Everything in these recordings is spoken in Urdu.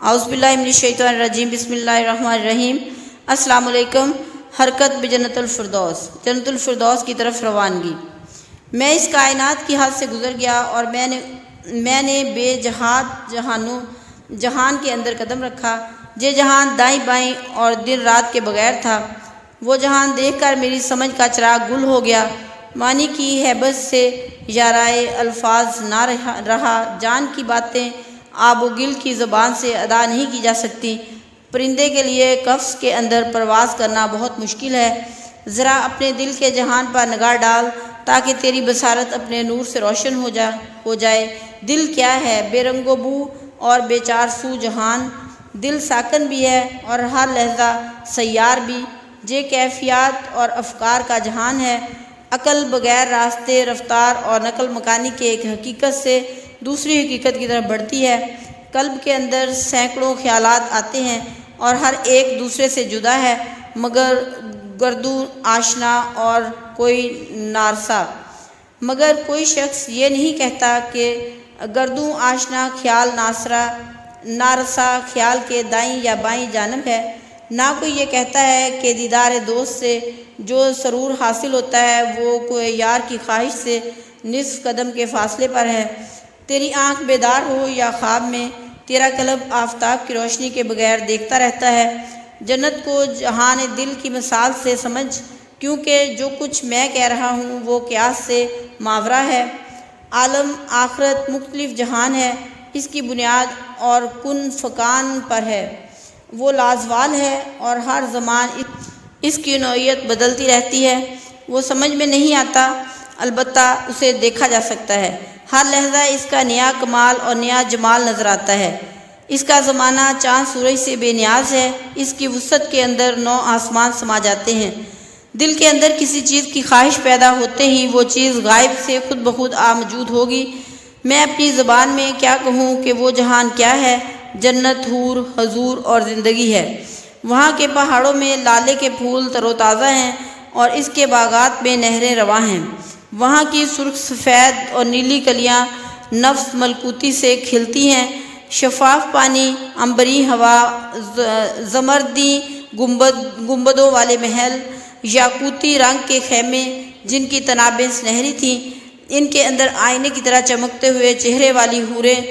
اعوذ باللہ من الشیطان الرجیم، بسم اللہ الرحمن الرحیم۔ السلام علیکم۔ حرکت بجنت الفردوس، جنت الفردوس کی طرف روانگی۔ میں اس کائنات کی حد سے گزر گیا اور میں نے بے جہان کے اندر قدم رکھا۔ یہ جہان دائیں بائیں اور دن رات کے بغیر تھا۔ وہ جہان دیکھ کر میری سمجھ کا چراغ گل ہو گیا۔ معنی کی ہیبت سے یارائے الفاظ نہ رہا۔ جان کی باتیں آب و گل کی زبان سے ادا نہیں کی جا سکتی۔ پرندے کے لیے قفس کے اندر پرواز کرنا بہت مشکل ہے۔ ذرا اپنے دل کے جہان پر نگاہ ڈال تاکہ تیری بصارت اپنے نور سے روشن ہو جائے۔ دل کیا ہے؟ بے رنگ و بو اور بے چار سو جہان۔ دل ساکن بھی ہے اور ہر لحظہ سیار بھی۔ یہ کیفیات اور افکار کا جہان ہے۔ عقل بغیر راستے، رفتار اور نقل مکانی کے ایک حقیقت سے دوسری حقیقت کی طرف بڑھتی ہے۔ قلب کے اندر سینکڑوں خیالات آتے ہیں اور ہر ایک دوسرے سے جدا ہے، مگر گردوں آشنا اور کوئی نارسا۔ مگر کوئی شخص یہ نہیں کہتا کہ گردوں آشنا خیال نارسا خیال کے دائیں یا بائیں جانب ہے۔ نہ کوئی یہ کہتا ہے کہ دیدار دوست سے جو سرور حاصل ہوتا ہے وہ کوئی یار کی خواہش سے نصف قدم کے فاصلے پر ہے۔ تیری آنکھ بیدار ہو یا خواب میں، تیرا قلب آفتاب کی روشنی کے بغیر دیکھتا رہتا ہے۔ جنت کو جہان دل کی مثال سے سمجھ، کیونکہ جو کچھ میں کہہ رہا ہوں وہ قیاس سے ماورا ہے۔ عالم آخرت مختلف جہان ہے۔ اس کی بنیاد اور کن فکان پر ہے۔ وہ لازوال ہے اور ہر زمان اس کی نوعیت بدلتی رہتی ہے۔ وہ سمجھ میں نہیں آتا، البتہ اسے دیکھا جا سکتا ہے۔ ہر لحظہ اس کا نیا کمال اور نیا جمال نظر آتا ہے۔ اس کا زمانہ چاند سورج سے بے نیاز ہے۔ اس کی وسعت کے اندر 9 آسمان سما جاتے ہیں۔ دل کے اندر کسی چیز کی خواہش پیدا ہوتے ہی وہ چیز غائب سے خود بخود موجود ہوگی۔ میں اپنی زبان میں کیا کہوں کہ وہ جہان کیا ہے؟ جنت، حور، حضور اور زندگی ہے۔ وہاں کے پہاڑوں میں لالے کے پھول تر و تازہ ہیں اور اس کے باغات میں نہریں رواں ہیں۔ وہاں کی سرخ سفید اور نیلی کلیاں نفس ملکوتی سے کھلتی ہیں۔ شفاف پانی، عنبری ہوا، زمردی گنبدوں والے محل، یاقوتی رنگ کے خیمے جن کی تنابیں سنہری تھیں، ان کے اندر آئینے کی طرح چمکتے ہوئے چہرے والی حوریں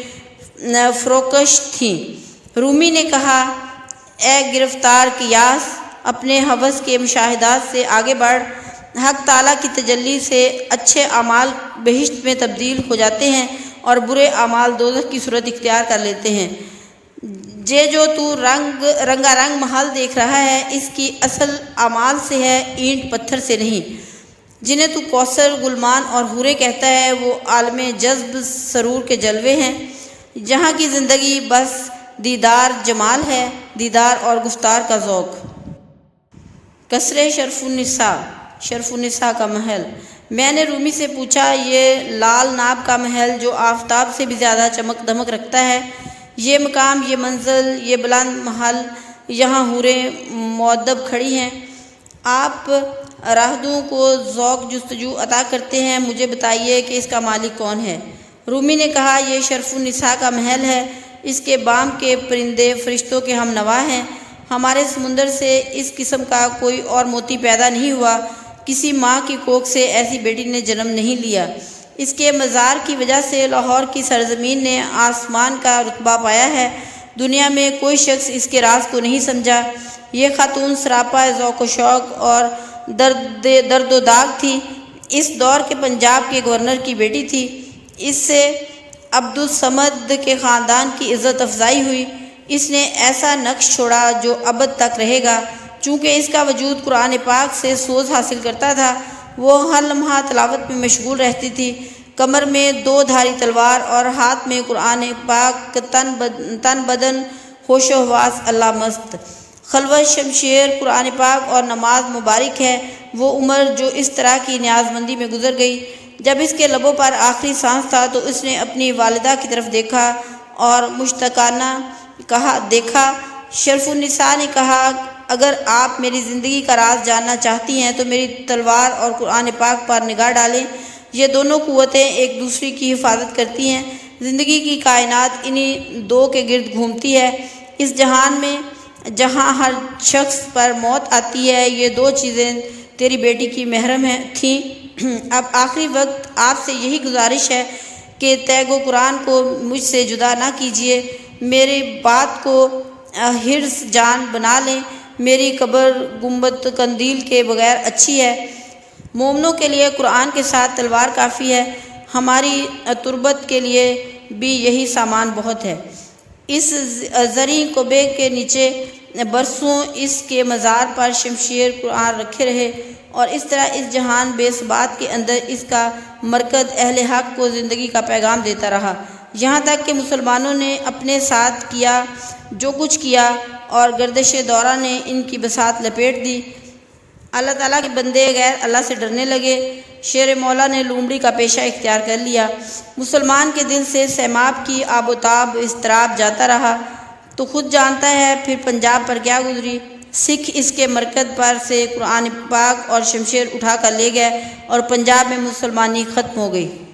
فروکش تھیں۔ رومی نے کہا، اے گرفتار قیاس، اپنے ہوس کے مشاہدات سے آگے بڑھ۔ حق تعالیٰ کی تجلی سے اچھے اعمال بہشت میں تبدیل ہو جاتے ہیں اور برے اعمال دوزخ کی صورت اختیار کر لیتے ہیں۔ جو تو رنگا رنگ محل دیکھ رہا ہے، اس کی اصل اعمال سے ہے، اینٹ پتھر سے نہیں۔ جنہیں تو کوثر، گلمان اور حوریں کہتا ہے، وہ عالم جذب سرور کے جلوے ہیں، جہاں کی زندگی بس دیدار جمال ہے، دیدار اور گفتار کا ذوق۔ قصر شرف النساء کا محل۔ میں نے رومی سے پوچھا، یہ لال ناب کا محل جو آفتاب سے بھی زیادہ چمک دمک رکھتا ہے، یہ مقام، یہ منزل، یہ بلند محل، یہاں حوریں مؤدب کھڑی ہیں، آپ راہدوں کو ذوق جستجو عطا کرتے ہیں، مجھے بتائیے کہ اس کا مالک کون ہے؟ رومی نے کہا، یہ شرف النساء کا محل ہے۔ اس کے بام کے پرندے فرشتوں کے ہم نوا ہیں۔ ہمارے سمندر سے اس قسم کا کوئی اور موتی پیدا نہیں ہوا۔ کسی ماں کی کوکھ سے ایسی بیٹی نے جنم نہیں لیا۔ اس کے مزار کی وجہ سے لاہور کی سرزمین نے آسمان کا رتبہ پایا ہے۔ دنیا میں کوئی شخص اس کے راز کو نہیں سمجھا۔ یہ خاتون سراپا ذوق و شوق اور درد و داغ تھی۔ اس دور کے پنجاب کے گورنر کی بیٹی تھی۔ اس سے عبدالصمد کے خاندان کی عزت افزائی ہوئی۔ اس نے ایسا نقش چھوڑا جو ابد تک رہے گا۔ چونکہ اس کا وجود قرآن پاک سے سوز حاصل کرتا تھا، وہ ہر لمحہ تلاوت میں مشغول رہتی تھی۔ کمر میں 2 دھاری تلوار اور ہاتھ میں قرآن پاک، تن بدن ہوش و حواس اللہ مست۔ خلوت، شمشیر، قرآن پاک اور نماز مبارک ہے وہ عمر جو اس طرح کی نیاز مندی میں گزر گئی۔ جب اس کے لبوں پر آخری سانس تھا تو اس نے اپنی والدہ کی طرف دیکھا اور مشتاقانہ دیکھا۔ شرف النساء نے کہا، اگر آپ میری زندگی کا راز جاننا چاہتی ہیں تو میری تلوار اور قرآن پاک پر نگاہ ڈالیں۔ یہ دونوں قوتیں ایک دوسرے کی حفاظت کرتی ہیں۔ زندگی کی کائنات انہی 2 کے گرد گھومتی ہے۔ اس جہان میں جہاں ہر شخص پر موت آتی ہے، یہ دو چیزیں تیری بیٹی کی محرم تھیں۔ اب آخری وقت آپ سے یہی گزارش ہے کہ تیغ و قرآن کو مجھ سے جدا نہ کیجیے، میری بات کو حرص جان بنا لیں۔ میری قبر گنبد قندیل کے بغیر اچھی ہے، مومنوں کے لیے قرآن کے ساتھ تلوار کافی ہے، ہماری تربت کے لیے بھی یہی سامان بہت ہے۔ اس زرعی کعبے کے نیچے برسوں اس کے مزار پر شمشیر قرآن رکھے رہے، اور اس طرح اس جہان بے ثبات کے اندر اس کا مرکز اہل حق کو زندگی کا پیغام دیتا رہا، یہاں تک کہ مسلمانوں نے اپنے ساتھ کیا جو کچھ کیا اور گردش دورہ نے ان کی بساط لپیٹ دی۔ اللہ تعالیٰ کے بندے غیر اللہ سے ڈرنے لگے، شیر مولا نے لومڑی کا پیشہ اختیار کر لیا۔ مسلمان کے دل سے سیماب کی آب و تاب اضطراب جاتا رہا، تو خود جانتا ہے پھر پنجاب پر کیا گزری۔ سکھ اس کے مرکز پر سے قرآن پاک اور شمشیر اٹھا کر لے گئے اور پنجاب میں مسلمانی ختم ہو گئی۔